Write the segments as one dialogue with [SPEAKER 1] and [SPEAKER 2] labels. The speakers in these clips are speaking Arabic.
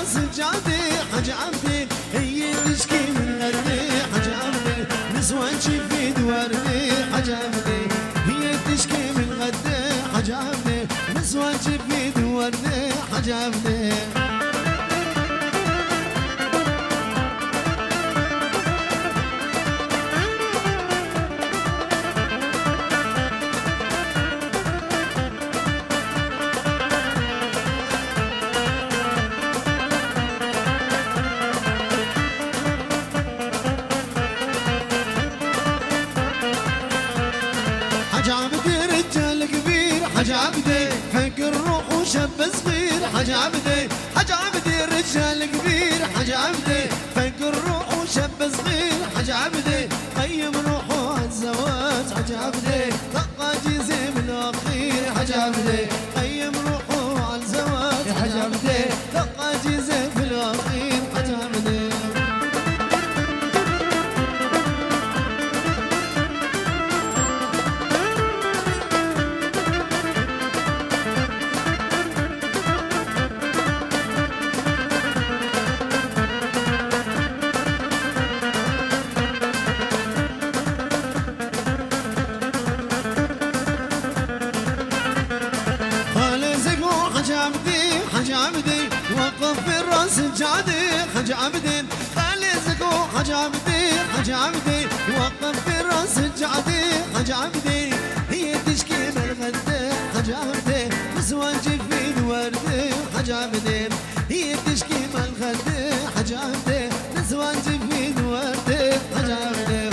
[SPEAKER 1] سجادي حج عبدي هي تشكي من غدي حج عبدي نسوان في دوردي حج عبدي هي تشكي من غدي حج عبدي نسوان في دوردي حج عبدي حج عبدي رجال كبير حج عبدي فك الروح وشاب صغير حج عبدي حج عبدي رجال كبير حج عبدي فك الروح وشاب صغير حج عبدي قيم روحه عالزواج حج عبدي طقى جيزي من الاخير حج عبدي قيم روحه عالزواج حج عبدي طقى جيزي في الاخير حج عبدي حج عبدي وقف في الراس الجادي حج عبدي خلي زقو حج عبدي حج عبدي وقف في الراس الجادي حج عبدي هي تشكي من الغدة حج عبدي نسوان في الوردي حج عبدي هي تشكي من الغدة حج عبدي نسوان في الوردي حج عبدي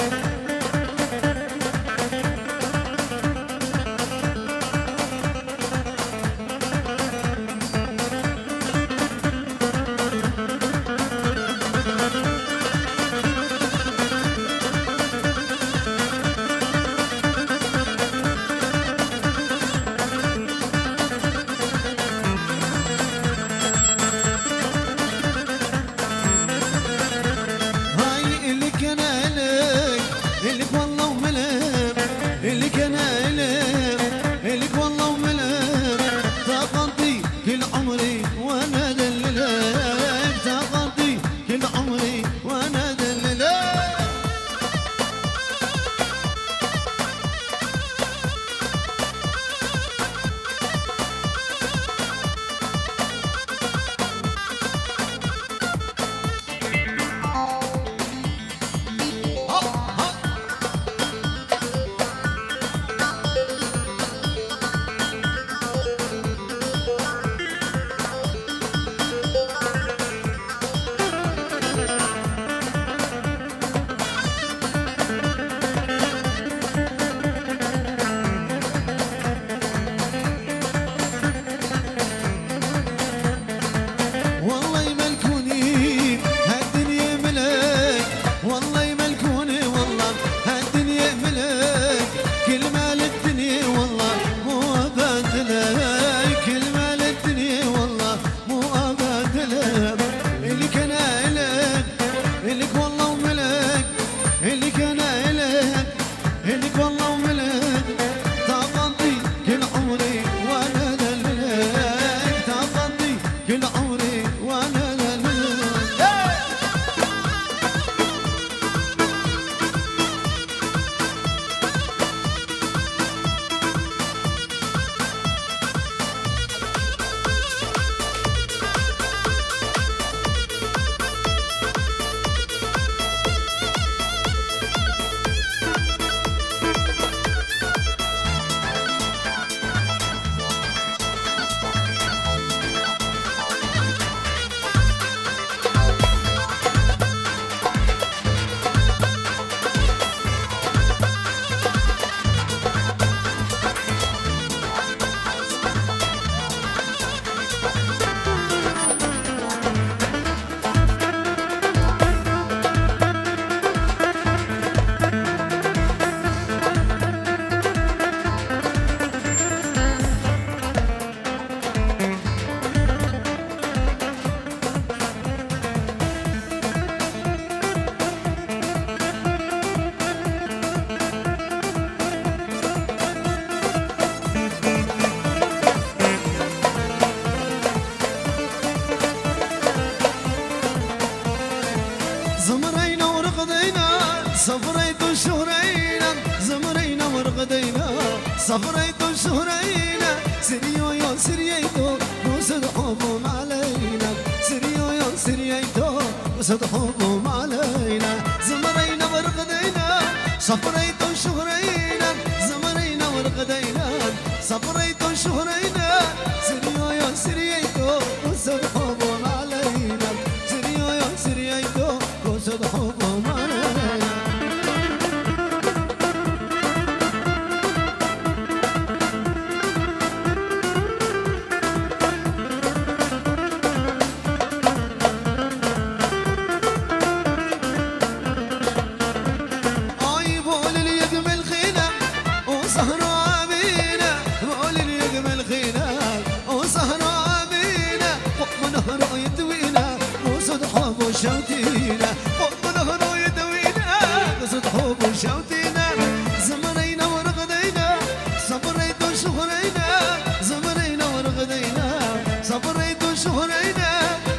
[SPEAKER 1] زمرينا ورقدينا صفريت شهرينا زمرينا ورقدينا صفريت شهرينا سريو يا سرييتو وسد حبهم علينا سريو يا سرييتو وسد حبهم علينا زمرينا ورقدينا صفريت شهرينا زمرينا ورقدينا صفريت شهرينا سريو يا سرييتو وسد حبهم علينا سريو يا سرييتو وسد حبهم علينا شوتينا فوق ظهره يدوينا قصد حب شوتينا زمرينا ورغدينا صبريت شهرينا زمرينا ورغدينا صبريت شهرينا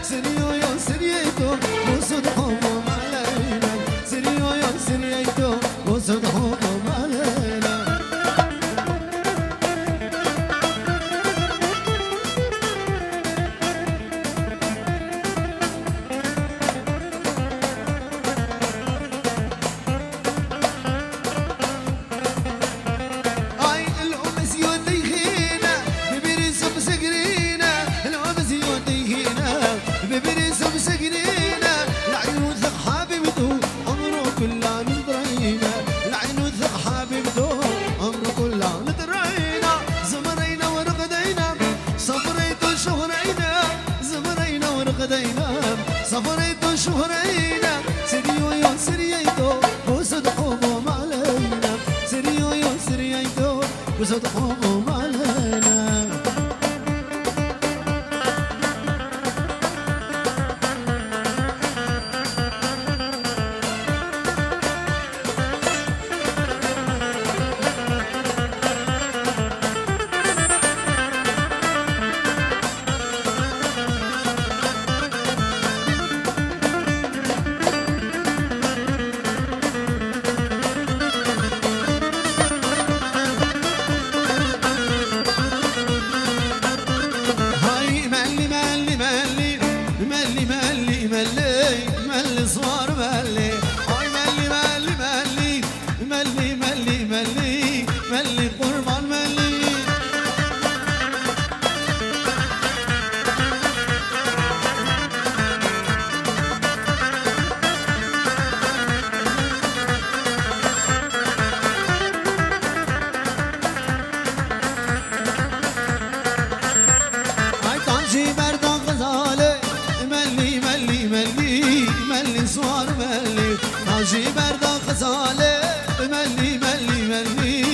[SPEAKER 1] سريو يا سرييتو قصد حبهم علينا سريو يا سرييتو قصد حبهم علينا صفريت شهرينا سريو يا سرييتو وسد حبهم علينا سريو يا سرييتو وسد حبهم علينا ملي صور ملي هاي ملي ملي ملي ملي ملي ملي ملي قربان ملي هاي طنجي بردان غزالي ملي ملي ملي ملي صور ملي طنجي بردان غزالي ملي ملي ملي